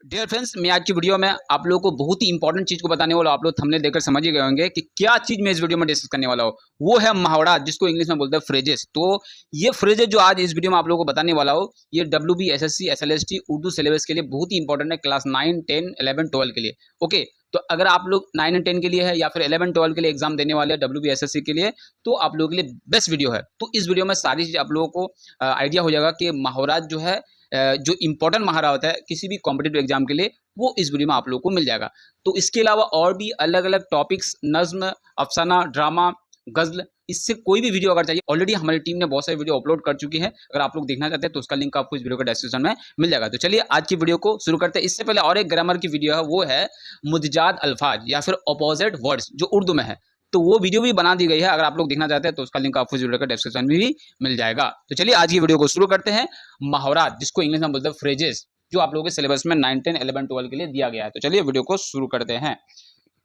Dear friends, मैं आज की वीडियो में आप लोगों को बहुत ही इंपॉर्टेंट चीज़ को बताने वाला हूँ। आप लोग थंबनेल देखकर समझ ही गए होंगे कि क्या चीज़ मैं इस वीडियो में डिस्कस करने वाला हूँ। वो है मुहावरा, जिसको इंग्लिश में बोलते हैं फ्रेजेस। तो ये फ्रेजेस जो आज इस वीडियो में आप लोगों को बताने वाला हूँ, ये डब्ल्यूबी, एसएससी, एसएलएसटी उर्दू सिलेबस के लिए बहुत ही इंपॉर्टेंट है, क्लास 9, 10, 11, 12 के लिए। ओके, तो अगर आप लोग 9 एंड 10 के लिए है या फिर 11, 12 के लिए एग्जाम देने वाले हैं डब्ल्यूबी, एसएससी के लिए, तो आप लोगों के लिए बेस्ट वीडियो है। तो इस वीडियो में सारी चीज़ आप लोगों को आइडिया हो जाएगा कि मुहावरा जो है, जो इंपॉर्टेंट मुहावरा होता है किसी भी कॉम्पिटेटिव एग्जाम के लिए, वो इस वीडियो में आप लोगों को मिल जाएगा। तो इसके अलावा और भी अलग अलग टॉपिक्स, नज्म, अफसाना, ड्रामा, गज़ल, इससे कोई भी वीडियो अगर चाहिए, ऑलरेडी हमारी टीम ने बहुत सारी वीडियो अपलोड कर चुकी है। अगर आप लोग देखना चाहते हैं तो उसका लिंक आपको इस वीडियो के डिस्क्रिप्शन में मिल जाएगा। तो चलिए आज की वीडियो को शुरू करते हैं। इससे पहले और एक ग्रामर की वीडियो है, वो है मुतजाद अल्फाज या फिर अपोजिट वर्ड्स, जो उर्दू में है। तो वो वीडियो भी बना दी गई है। अगर आप लोग देखना चाहते हैं तो उसका लिंक आपको इस वीडियो के डिस्क्रिप्शन में भी मिल जाएगा। तो चलिए आज की वीडियो को शुरू करते हैं। मुहावरात, जिसको इंग्लिश में बोलते हैं फ्रेजेस, जो आप लोगों के सिलेबस में 9, 10, 11, 12 के लिए दिया गया है। तो चलिए वीडियो को शुरू करते हैं।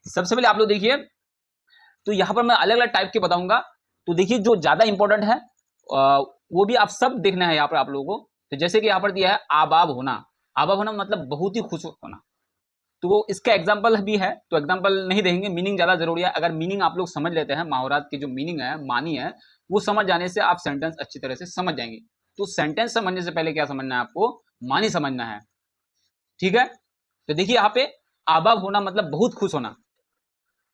सबसे पहले आप लोग देखिए, तो यहाँ पर मैं अलग अलग टाइप के बताऊंगा। तो देखिए, जो ज्यादा इंपॉर्टेंट है वो भी आप सब देखना है यहाँ पर आप लोगों को। तो जैसे कि यहाँ पर दिया है आबाब होना। आबाब होना मतलब बहुत ही खुश होना। तो इसका एग्जाम्पल भी है, तो एग्जाम्पल नहीं देंगे, मीनिंग ज्यादा जरूरी है। अगर मीनिंग आप लोग समझ लेते हैं, मुहावरात की जो मीनिंग है, मानी है, वो समझ जाने से आप सेंटेंस अच्छी तरह से समझ जाएंगे। तो सेंटेंस समझने से पहले क्या समझना है आपको? मानी समझना है। ठीक है, तो देखिए यहाँ पे आबाब होना मतलब बहुत खुश होना।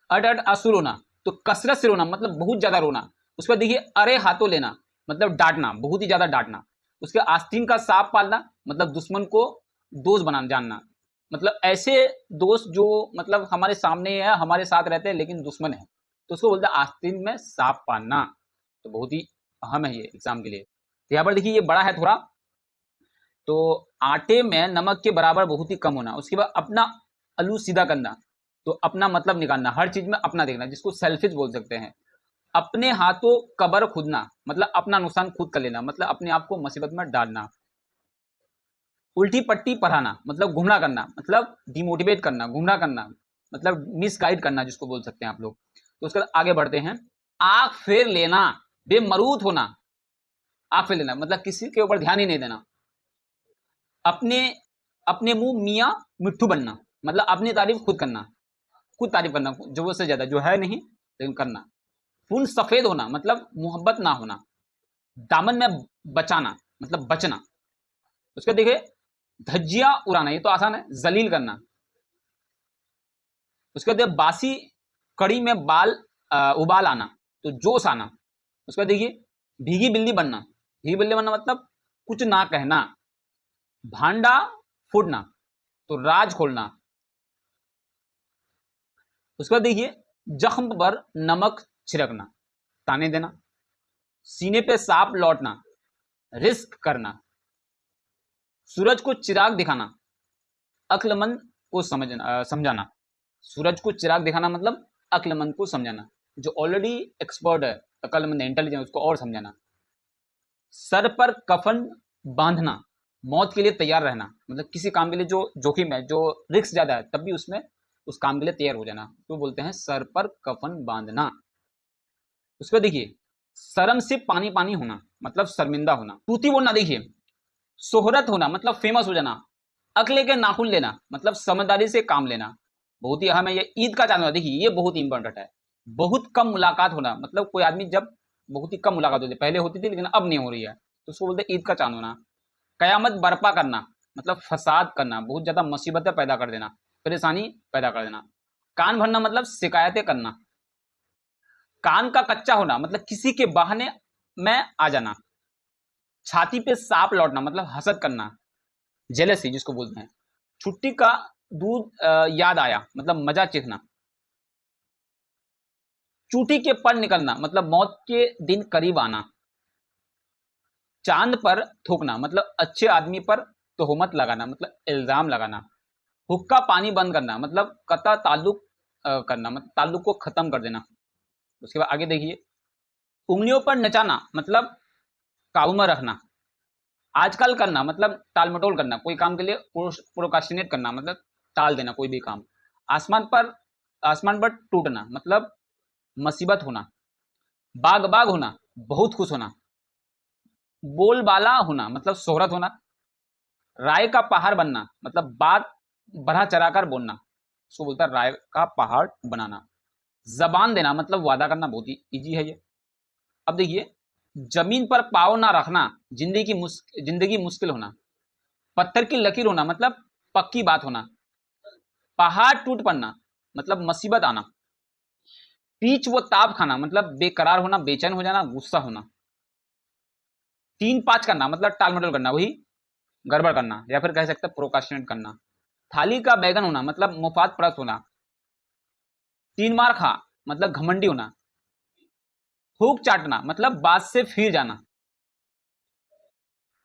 अट अट आंसू रोना, तो कसरत से रोना मतलब बहुत ज्यादा रोना। उसके बाद देखिए अरे हाथों लेना, मतलब डांटना, बहुत ही ज्यादा डांटना। उसके आस्तीन का सांप पालना, मतलब दुश्मन को दोस्त बनाना जानना। मतलब ऐसे दोस्त जो मतलब हमारे सामने है, हमारे साथ रहते हैं लेकिन दुश्मन है, तो उसको बोलते हैं आस्तीन में सांप पालना। तो बहुत ही अहम है ये एग्जाम के लिए। तो यहाँ पर देखिए ये बड़ा है थोड़ा। तो आटे में नमक के बराबर बहुत ही कम होना। उसके बाद अपना अलू सीधा करना, तो अपना मतलब निकालना, हर चीज में अपना देखना, जिसको सेल्फिश बोल सकते हैं। अपने हाथों कबर खुदना, मतलब अपना नुकसान खुद कर लेना, मतलब अपने आप को मुसीबत में डालना। उल्टी पट्टी पढ़ाना मतलब गुमराह करना, मतलब डिमोटिवेट करना, गुमराह करना, मतलब मिसगाइड करना, जिसको बोल सकते हैं आप लोग। तो उसके बाद आगे बढ़ते हैं। आंख फेर लेना, बेमरूद होना। आंख फेर लेना मतलब किसी के ऊपर ध्यान ही नहीं देना। अपने अपने मुंह मियाँ मिट्ठू बनना, मतलब अपनी तारीफ खुद करना, खुद तारीफ करना जरूरत से ज्यादा, जो है नहीं लेकिन करना। फूल सफेद होना मतलब मोहब्बत ना होना। दामन में बचाना मतलब बचना। उसके देखिए धज्जियां उड़ाना, ये तो आसान है, जलील करना। उसके बाद बासी कड़ी में उबाल आना, तो जोश आना। उसके बाद देखिए भीगी बिल्ली बनना। भीगी बिल्ली बनना मतलब कुछ ना कहना। भांडा फोड़ना, तो राज खोलना। उसके बाद देखिए जख्म पर नमक छिड़कना, ताने देना। सीने पे सांप लौटना, रिस्क करना। सूरज को चिराग दिखाना, अक्लमंद को समझाना। सूरज को चिराग दिखाना मतलब अक्लमंद को समझाना, जो ऑलरेडी एक्सपर्ट है, अक्लमंद इंटेलिजेंट, उसको और समझाना। सर पर कफन बांधना, मौत के लिए तैयार रहना, मतलब किसी काम के लिए जो जोखिम है, जो रिस्क ज्यादा है, तब भी उसमें उस काम के लिए तैयार हो जाना, तो बोलते हैं सर पर कफन बांधना। उसको देखिए शर्म से पानी पानी होना, मतलब शर्मिंदा होना। तूती बोलना, देखिए शोहरत होना मतलब फेमस हो जाना। अकले के नाखून लेना मतलब समझदारी से काम लेना। बहुत ही अहम है ये। ईद का चांद होना, देखिए ये बहुत ही इंपॉर्टेंट है। बहुत कम मुलाकात होना, मतलब कोई आदमी जब बहुत ही कम मुलाकात होती है, पहले होती थी लेकिन अब नहीं हो रही है, तो उसको बोलते हैं ईद का चांद होना। कयामत बर्पा करना मतलब फसाद करना, बहुत ज्यादा मुसीबतें पैदा कर देना, परेशानी पैदा कर देना। कान भरना मतलब शिकायतें करना। कान का कच्चा होना मतलब किसी के बहाने में आ जाना। छाती पे सांप लौटना मतलब हसद करना, जेलसी जिसको बोलते हैं। छुट्टी का दूध याद आया मतलब मजा चीखना। चूटी के पर निकलना मतलब मौत के दिन करीब आना। चांद पर थूकना मतलब अच्छे आदमी पर तोहमत लगाना, मतलब इल्जाम लगाना। हुक्का पानी बंद करना मतलब कता ताल्लुक करना, मतलब ताल्लुक को खत्म कर देना। उसके बाद आगे देखिए उंगलियों पर नचाना मतलब काबू में रखना। आजकल करना मतलब टाल मटोल करना, कोई काम के लिए प्रोकास्टिनेट करना, मतलब टाल देना कोई भी काम। आसमान पर आसमान पर टूटना मतलब मुसीबत होना। बाग बाग होना, बहुत खुश होना। बोलबाला होना मतलब शोहरत होना। राय का पहाड़ बनना मतलब बात बढ़ा चढ़ाकर बोलना, उसको बोलता है राय का पहाड़ बनाना। जबान देना मतलब वादा करना, बहुत ही ईजी है ये। अब देखिए, जमीन पर पाँव ना रखना, जिंदगी मुश्किल होना। पत्थर की लकीर होना मतलब पक्की बात होना। पहाड़ टूट पड़ना मतलब मुसीबत आना। पीच व ताप खाना मतलब बेकरार होना, बेचैन हो जाना, गुस्सा होना। 3-5 करना मतलब टाल मटोल करना, वही गड़बड़ करना, या फिर कह सकते हैं प्रोकास्टिनेट करना। थाली का बैगन होना मतलब मुफात परस्त होना। 3 मार खा मतलब घमंडी होना। फूक चाटना मतलब बात से फिर जाना।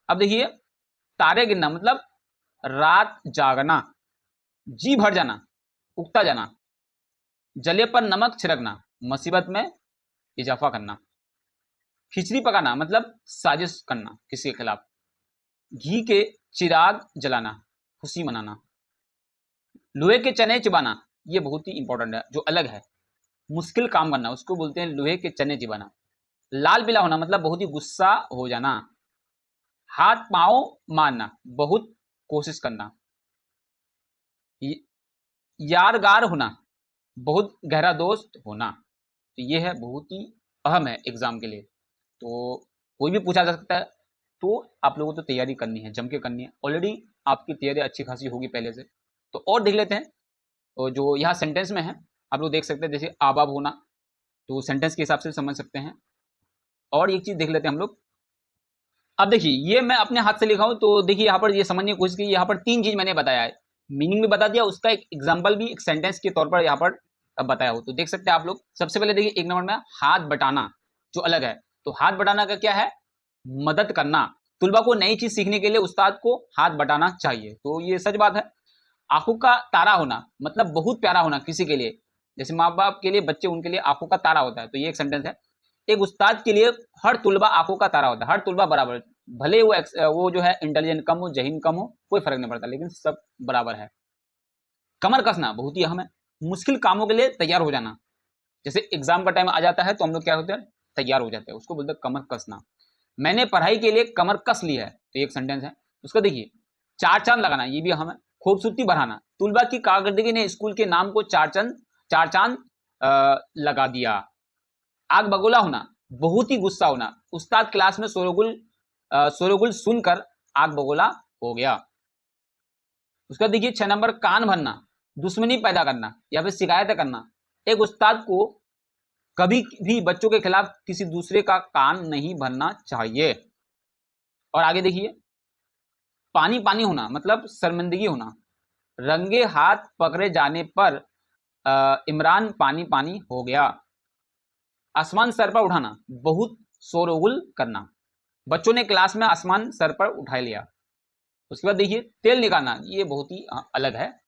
अब देखिए, तारे गिनना मतलब रात जागना। जी भर जाना, उगता जाना। जले पर नमक छिड़कना, मुसीबत में इजाफा करना। खिचड़ी पकाना मतलब साजिश करना किसी के खिलाफ। घी के चिराग जलाना, खुशी मनाना। लोहे के चने चिबाना, ये बहुत ही इंपॉर्टेंट है, जो अलग है। मुश्किल काम करना, उसको बोलते हैं लोहे के चने चिबाना। लाल पीला होना मतलब बहुत ही गुस्सा हो जाना। हाथ पांव मारना, बहुत कोशिश करना। यारगार होना, बहुत गहरा दोस्त होना। तो ये है, बहुत ही अहम है एग्जाम के लिए। तो कोई भी पूछा जा सकता है। तो आप लोगों को तो तैयारी करनी है, जम के करनी है। ऑलरेडी आपकी तैयारी अच्छी खासी होगी पहले से। तो और देख लेते हैं, और जो यहाँ सेंटेंस में है आप लोग देख सकते हैं, जैसे आबाब होना, तो सेंटेंस के हिसाब से समझ सकते हैं। और एक चीज देख लेते हैं हम लोग। अब देखिए, ये मैं अपने हाथ से लिखा हूं, तो देखिए यहाँ पर ये समझने की कोशिश की। यहाँ पर 3 चीज मैंने बताया है, मीनिंग भी बता दिया, उसका एक एग्जाम्पल भी एक सेंटेंस के तौर पर यहाँ पर बताया हो। तो देख सकते हैं आप लोग। सबसे पहले देखिए, 1 नंबर में हाथ बटाना, जो अलग है। तो हाथ बटाना का क्या है? मदद करना। तुलबा को नई चीज सीखने के लिए उस्ताद को हाथ बटाना चाहिए, तो ये सच बात है। आंखों का तारा होना मतलब बहुत प्यारा होना किसी के लिए। जैसे माँ बाप के लिए बच्चे, उनके लिए आंखों का तारा होता है, तो ये एक सेंटेंस है। एक उस्ताद के लिए हर तुलबा आंखों का तारा होता है, हर तुलबा बराबर। भले वो जो है इंटेलिजेंट कम हो, जहीन कम हो, कोई फर्क नहीं पड़ता, लेकिन सब बराबर है। कमर कसना बहुत ही अहम है। मुश्किल कामों के लिए तैयार हो जाना। जैसे एग्जाम का टाइम आ जाता है तो हम लोग क्या होते हैं, तैयार हो जाते हैं, उसको बोलते हैं कमर कसना। मैंने पढ़ाई के लिए कमर कस ली है, तो एक सेंटेंस है। उसका देखिए, 4 चांद लगाना, ये भी अहम है। खूबसूरती बढ़ाना, तुलबा की कारकर्दगी ने स्कूल के नाम को 4 चांद लगा दिया। आग बगोला होना, बहुत ही गुस्सा होना। उस्ताद क्लास में शोरगुल सुनकर आग बगोला हो गया। उसका देखिए 6 नंबर, कान भरना, दुश्मनी पैदा करना या फिर शिकायत करना। एक उस्ताद को कभी भी बच्चों के खिलाफ किसी दूसरे का कान नहीं भरना चाहिए। और आगे देखिए, पानी पानी होना मतलब शर्मिंदगी होना। रंगे हाथ पकड़े जाने पर इमरान पानी पानी हो गया। आसमान सर पर उठाना, बहुत शोरगुल करना। बच्चों ने क्लास में आसमान सर पर उठा लिया। उसके बाद देखिए, तेल निकालना, ये बहुत ही अलग है।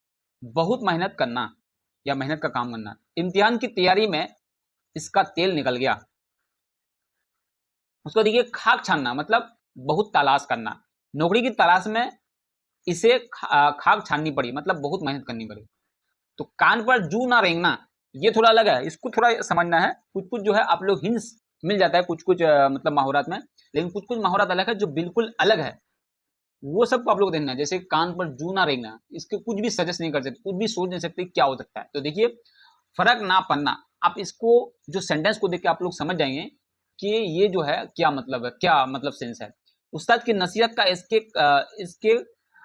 बहुत मेहनत करना या मेहनत का काम करना। इम्तिहान की तैयारी में इसका तेल निकल गया। उसको देखिए, खाक छानना मतलब बहुत तलाश करना। नौकरी की तलाश में इसे खाक छाननी पड़ी मतलब बहुत मेहनत करनी पड़ी। तो कान पर जू ना रेंगना, ये थोड़ा अलग है, इसको थोड़ा समझना है। कुछ कुछ जो है आप लोग हिंस मिल जाता है कुछ कुछ मतलब महावरात में, लेकिन कुछ कुछ महावरात अलग है जो बिल्कुल अलग है, वो सबको आप लोग देखना है। जैसे कान पर जू ना रेंगना, इसके कुछ भी सजेस्ट नहीं कर सकते, कुछ भी सोच नहीं सकते क्या हो सकता है। तो देखिए, फर्क ना पड़ना, आप इसको जो सेंटेंस को देख के आप लोग समझ जाएंगे कि ये जो है क्या मतलब है, क्या मतलब सेंस है। उस्ताद की नसीहत का इसके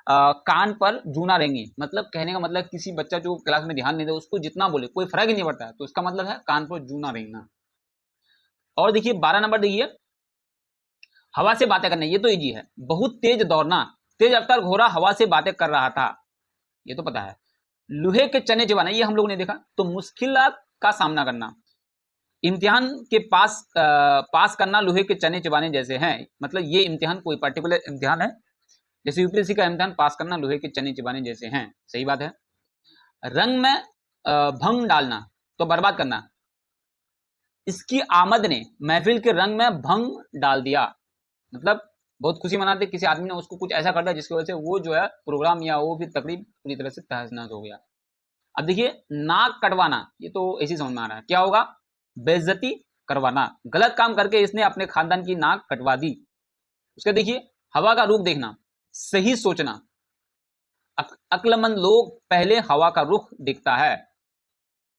कान पर जूना रहेंगी, मतलब कहने का मतलब किसी बच्चा जो क्लास में ध्यान नहीं दे उसको जितना बोले कोई फर्क ही नहीं पड़ता है, तो इसका मतलब है कान पर जूना रहेंगे। और देखिए 12 नंबर देखिए, हवा से बातें करना, ये तो इजी है। बहुत तेज दौड़ना, तेज रफ्तार घोड़ा हवा से बातें कर रहा था, ये तो पता है। लोहे के चने चबाना, ये हम लोग ने देखा। तो मुश्किल का सामना करना, इम्तिहान के पास करना लोहे के चने चबाने जैसे हैं, मतलब ये इम्तिहान कोई पर्टिकुलर इम्तिहान है, जैसे यूपीएससी का इम्तिहान पास करना लोहे के चने चिबाने जैसे हैं, सही बात है। रंग में भंग डालना तो बर्बाद करना, इसकी आमद ने महफिल के रंग में भंग डाल दिया, मतलब बहुत खुशी मनाते किसी आदमी ने उसको कुछ ऐसा कर दिया जिसकी वजह से वो जो है प्रोग्राम या वो भी तकरीब पूरी तरह से तहस नहस हो गया। अब देखिए, नाक कटवाना, ये तो ऐसी समझ में आ रहा है, क्या होगा, बेइज्जती करवाना, गलत काम करके इसने अपने खानदान की नाक कटवा दी। उसके देखिए, हवा का रूप देखना, सही सोचना, अक्लमंद लोग पहले हवा का रुख दिखता है।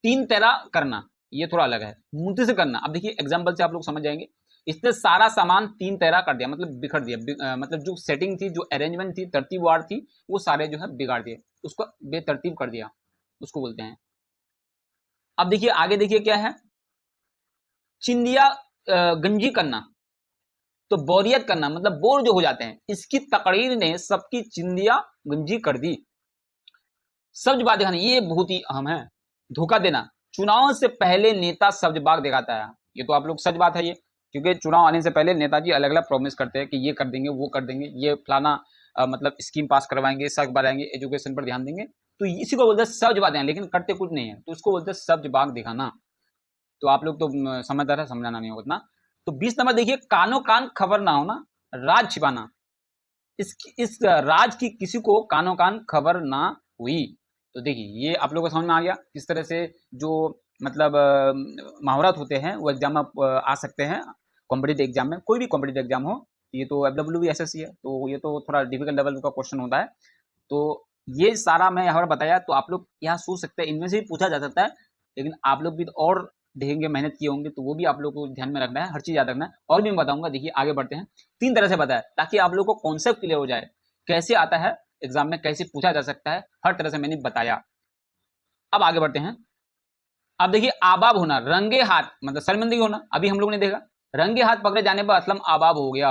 तीन तेरा करना ये थोड़ा अलग है, मुंह से करना। अब देखिए एग्जाम्पल से आप लोग समझ जाएंगे। इसने सारा सामान तीन तेरा कर दिया, मतलब बिखर दिया, मतलब जो सेटिंग थी, जो अरेंजमेंट थी, तरतीबवार थी, वो सारे जो है बिगाड़ दिए, उसको बेतरतीब कर दिया, उसको बोलते हैं। अब देखिए आगे देखिए क्या है, चिंदिया गंजी करना, तो बोरियत करना मतलब बोर जो हो जाते हैं। इसकी तकरीर ने सबकी चिंदिया गंजी कर दी। सब्ज बात दिखाना ये बहुत ही अहम है। धोखा देना, चुनाव से पहले नेता सब्ज बाग दिखाता है। ये तो आप लोग सच बात है ये, क्योंकि चुनाव आने से पहले नेताजी अलग अलग प्रॉमिस करते हैं कि ये कर देंगे, वो कर देंगे, ये फलाना मतलब स्कीम पास करवाएंगे, सड़क बनाएंगे, एजुकेशन पर ध्यान देंगे। तो इसी को बोलते हैं सब्ज बातें, लेकिन करते कुछ नहीं है, तो उसको बोलते हैं सब्ज बाग दिखाना। तो आप लोग तो समझदार है, समझाना नहीं होगा उतना। तो 20 नंबर देखिए, कानो कान खबर ना होना, राज छिपाना। इस राज की किसी को कानो कान खबर ना हुई। तो देखिए ये आप लोगों को समझ में आ गया किस तरह से जो मतलब महावरत होते हैं वो एग्जाम में आ सकते हैं। कॉम्पिटेटिव एग्जाम में, कोई भी कॉम्पिटेटिव एग्जाम हो, ये तो FW भी SSC है, तो ये तो थोड़ा डिफिकल्ट लेवल का क्वेश्चन होता है। तो ये सारा मैं यहाँ पर बताया, तो आप लोग यहाँ सोच सकते हैं, इनमें से भी पूछा जा सकता है, लेकिन आप लोग भी और देखेंगे, मेहनत किए होंगे, तो वो भी आप लोग को ध्यान में रखना है, हर चीज याद रखना है। और भी मैं बताऊंगा, देखिए आगे बढ़ते हैं। तीन तरह से बताया ताकि आप लोग को कॉन्सेप्ट क्लियर हो जाए, कैसे आता है एग्जाम में, कैसे पूछा जा सकता है, हर तरह से मैंने बताया। अब आगे बढ़ते हैं। अब देखिए आबाब होना, रंगे हाथ मतलब शर्मिंदगी होना, अभी हम लोग ने देखा। रंगे हाथ पकड़े जाने पर असलम आबाब हो गया।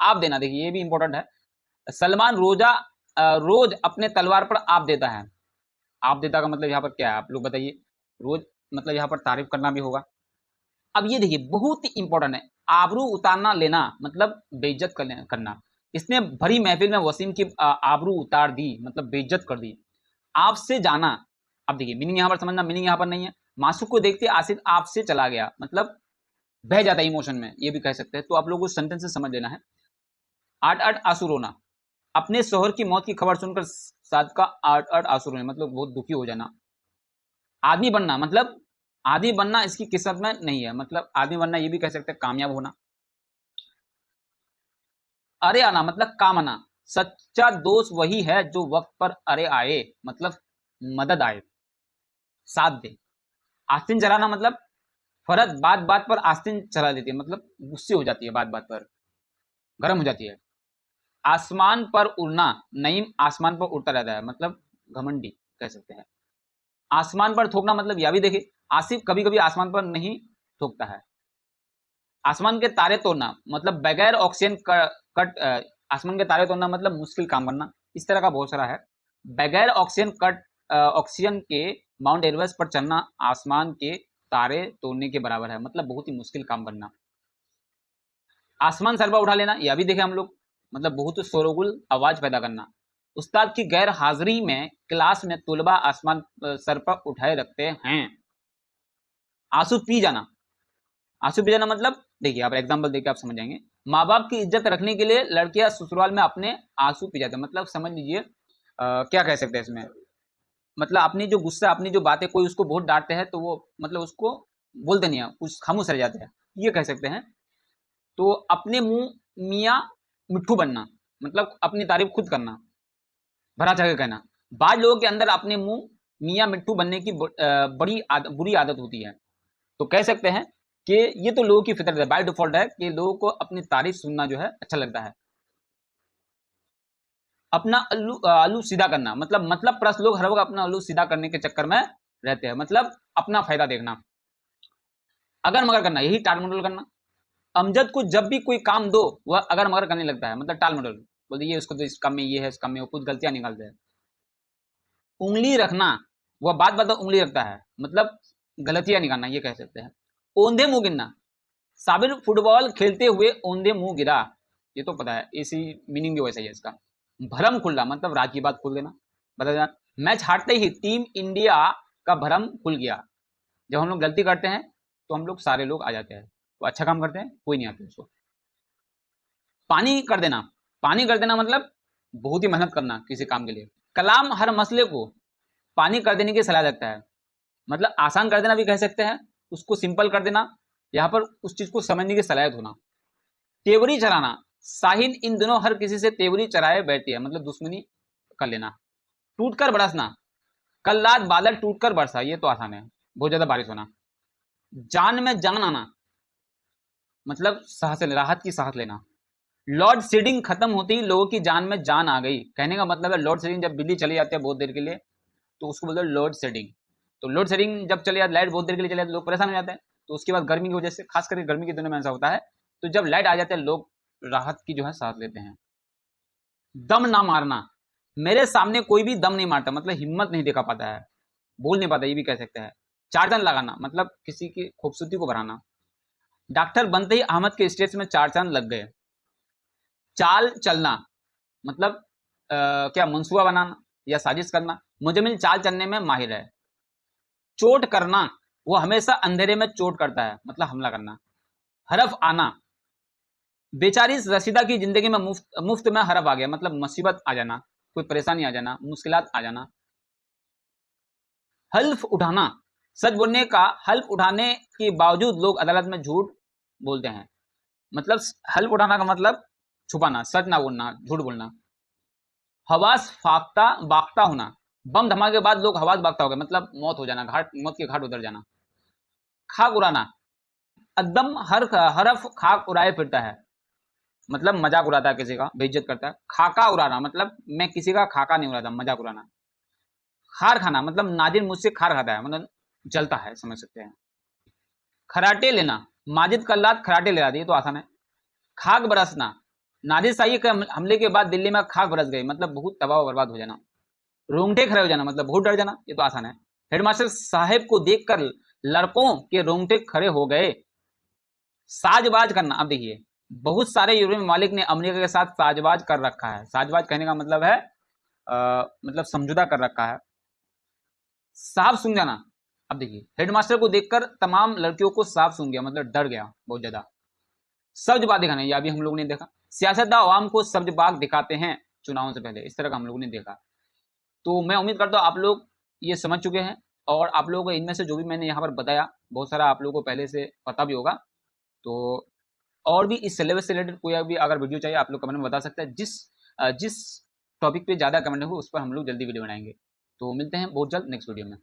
आप देना, देखिए ये भी इंपॉर्टेंट है। सलमान रोज अपने तलवार पर आप देता है। आप देता का मतलब यहाँ पर क्या है, आप लोग बताइए। रोज मतलब यहाँ पर तारीफ करना भी होगा। अब ये देखिए बहुत ही इंपॉर्टेंट है, आबरू उतारना लेना मतलब बेइज्जत करना। इसने भरी महफिल में वसीम की आबरू उतार दी, मतलब बेइज्जत कर दी। आपसे जाना, अब देखिए मीनिंग यहाँ पर समझना, मीनिंग यहाँ पर नहीं है। मासूक को देखते आसिफ आपसे चला गया, मतलब बह जाता है इमोशन में, ये भी कह सकते हैं। तो आप लोगों को सेंटेंस से समझ लेना है। आठ आठ आंसू रोना, अपने शोहर की मौत की खबर सुनकर साद का आठ आठ आंसू रोना, मतलब बहुत दुखी हो जाना। आदमी बनना मतलब आदमी बनना इसकी किस्मत में नहीं है, मतलब आदमी बनना ये भी कह सकते हैं कामयाब होना। अरे आना मतलब काम आना, सच्चा दोस्त वही है जो वक्त पर अरे आए, मतलब मदद आए, साथ दे। आस्तीन चलाना मतलब फरत बात बात पर आस्तीन चला देती है, मतलब गुस्से हो जाती है, बात बात पर गर्म हो जाती है। आसमान पर उड़ना, नईम आसमान पर उड़ता रहता है, मतलब घमंडी कह सकते हैं। आसमान पर थूकना मतलब यह भी देखिए, आसिफ कभी कभी आसमान पर नहीं थूकता है। आसमान के तारे तोड़ना मतलब बगैर ऑक्सीजन कट आसमान के तारे तोड़ना मतलब मुश्किल काम करना। इस तरह का बहुत सारा है। बगैर ऑक्सीजन के माउंट एवरेस्ट पर चढ़ना आसमान के तारे तोड़ने के बराबर है, मतलब बहुत ही मुश्किल काम करना। आसमान सर पर उठा लेना, यह भी देखे हम लोग, मतलब बहुत शोरगुल आवाज पैदा करना। उस्ताद की गैर हाजिरी में क्लास में तुलबा आसमान सर पर उठाए रखते हैं। आंसू पी जाना, आंसू पी जाना मतलब देखिए आप एग्जांपल देके आप समझ जाएंगे। माँ बाप की इज्जत रखने के लिए लड़कियां ससुराल में अपने आंसू पी जाते हैं, मतलब समझ लीजिए क्या कह सकते हैं इसमें, मतलब अपनी जो गुस्सा, अपनी जो बातें, कोई उसको बहुत डांटते हैं तो वो मतलब उसको बोलते नहीं है, कुछ खामोश रह जाते हैं, ये कह सकते हैं। तो अपने मुंह मियाँ मिट्ठू बनना मतलब अपनी तारीफ खुद करना, भरा चाके कहना। बाद लोगों के अंदर अपने मुंह मियाँ मिट्ठू बनने की बुरी आदत होती है। तो कह सकते हैं कि ये तो लोगों की फितरत है, बाय डिफॉल्ट है कि लोगों को अपनी तारीफ सुनना जो है अच्छा लगता है। अपना अल्लू सीधा करना मतलब प्रस्त लोग हर वक्त अपना अल्लू सीधा करने के चक्कर में रहते हैं, मतलब अपना फायदा देखना। अगर मगर करना यही टाल मटोल करना। अमजद को जब भी कोई काम दो वह अगर मगर करने लगता है, मतलब टाल मटोल, बोलते ये उसको तो इस काम में ये है, इस काम में वो, कुछ गलतियां निकालते हैं। उंगली रखना, वह बात बात उंगली रखता है, मतलब गलतियां निकालना, ये कह सकते हैं। ओंधे मुंह गिरना, साबिर फुटबॉल खेलते हुए ओंधे मुंह गिरा, ये तो पता है, इसी मीनिंग भी वैसा ही है इसका। भरम खुलना मतलब राज की बात खोल देना, बता देना। मैच हारते ही टीम इंडिया का भरम खुल गया, जब हम लोग गलती करते हैं तो हम लोग सारे लोग आ जाते हैं, तो अच्छा काम करते हैं कोई नहीं आता उसको। पानी कर देना, पानी कर देना मतलब बहुत ही मेहनत करना किसी काम के लिए। कलाम हर मसले को पानी कर देने की सलाह देता है, मतलब आसान कर देना भी कह सकते हैं, उसको सिंपल कर देना, यहाँ पर उस चीज को समझने की सलाहियत होना। तेवरी चराना, साहिल इन दिनों हर किसी से तेवरी चराए बैठती है, मतलब दुश्मनी कर लेना। टूटकर बरसना, कल रात बादल टूटकर बरसा, ये तो आसान है, बहुत ज्यादा बारिश होना। जान में जान आना, मतलब सांस लेना, राहत की सांस लेना। लोड शेडिंग खत्म होते ही लोगों की जान में जान आ गई, कहने का मतलब है लोड शेडिंग, जब बिजली चली जाती है बहुत देर के लिए तो उसको बोलते हैं लोड शेडिंग। तो लोड शेडिंग जब चली जाती, लाइट बहुत देर के लिए चली जाती है, लोग परेशान हो जाते हैं। तो उसके बाद गर्मी की वजह से, खास करके गर्मी के दिनों में ऐसा होता है, तो जब लाइट आ जाती है लोग राहत की जो है सांस लेते हैं। दम ना मारना, मेरे सामने कोई भी दम नहीं मारता, मतलब हिम्मत नहीं दिखा पाता है, बोल नहीं पाता, ये भी कह सकते हैं। चार चांद लगाना, मतलब किसी की खूबसूरती को बढ़ाना। डॉक्टर बनते ही अहमद के स्टेज में चार चांद लग गए। चाल चलना, मतलब क्या मंसूबा बनाना या साजिश करना। मुजमिल चाल चलने में माहिर है। चोट करना, वो हमेशा अंधेरे में चोट करता है, मतलब हमला करना। हरफ आना, बेचारी रशीदा की जिंदगी में मुफ्त में हरफ आ गया, मतलब मुसीबत आ जाना, कोई परेशानी आ जाना, मुश्किलात आ जाना। हल्फ उठाना, सच बोलने का हल्फ उठाने के बावजूद लोग अदालत में झूठ बोलते हैं, मतलब हल्फ उठाना का मतलब छुपाना, सच ना बोलना, झूठ बोलना। हवास फाख्ता बाख्ता होना, बम धमाके के बाद लोग हवास बाख्ता हो गए, मतलब मौत हो जाना, घाट, मौत के घाट उतर जाना। खाक उड़ाना, एकदम हर हरफ खाक उड़ाए फिरता है, मतलब मजाक उड़ाता है, किसी का बेइज्जत करता है। खाका उड़ाना, मतलब मैं किसी का खाका नहीं उड़ाता, मजाक उड़ाना। खार खाना, मतलब नाजिर मुझसे खार खाता है, मतलब जलता है, समझ सकते हैं। खराटे लेना, माजिद कल रात खराटे ले रहा था, ये तो आसान है। खाक बरसना, नादिर शाही के हमले के बाद दिल्ली में खाक बरस गई, मतलब बहुत तबाह बर्बाद हो जाना। रोंगटे खड़े हो जाना, मतलब बहुत डर जाना, ये तो आसान है। हेडमास्टर साहेब को देखकर लड़कों के रोंगटे खड़े हो गए। साजबाज करना, अब देखिए, बहुत सारे यूरोपीय ममालिक ने अमेरिका के साथ साजबाज कर रखा है। साजबाज कहने का मतलब है मतलब समझौता कर रखा है। साफ सूंघ जाना, अब देखिए, हेडमास्टर को देखकर तमाम लड़कियों को साफ सूंघ गया, मतलब डर गया बहुत ज्यादा। सब्ज बाग दिखाना, यह भी हम लोगों ने देखा, सियासतदान आवाम को सब्ज बाग दिखाते हैं चुनावों से पहले, इस तरह का हम लोगों ने देखा। तो मैं उम्मीद करता हूँ आप लोग ये समझ चुके हैं, और आप लोगों को इनमें से जो भी मैंने यहाँ पर बताया, बहुत सारा आप लोगों को पहले से पता भी होगा। तो और भी इस सिलेबस से रिलेटेड कोई भी अगर वीडियो चाहिए, आप लोग कमेंट में बता सकते हैं। जिस टॉपिक पे ज़्यादा कमेंट हो उस पर हम लोग जल्दी वीडियो बनाएंगे। तो मिलते हैं बहुत जल्द नेक्स्ट वीडियो में।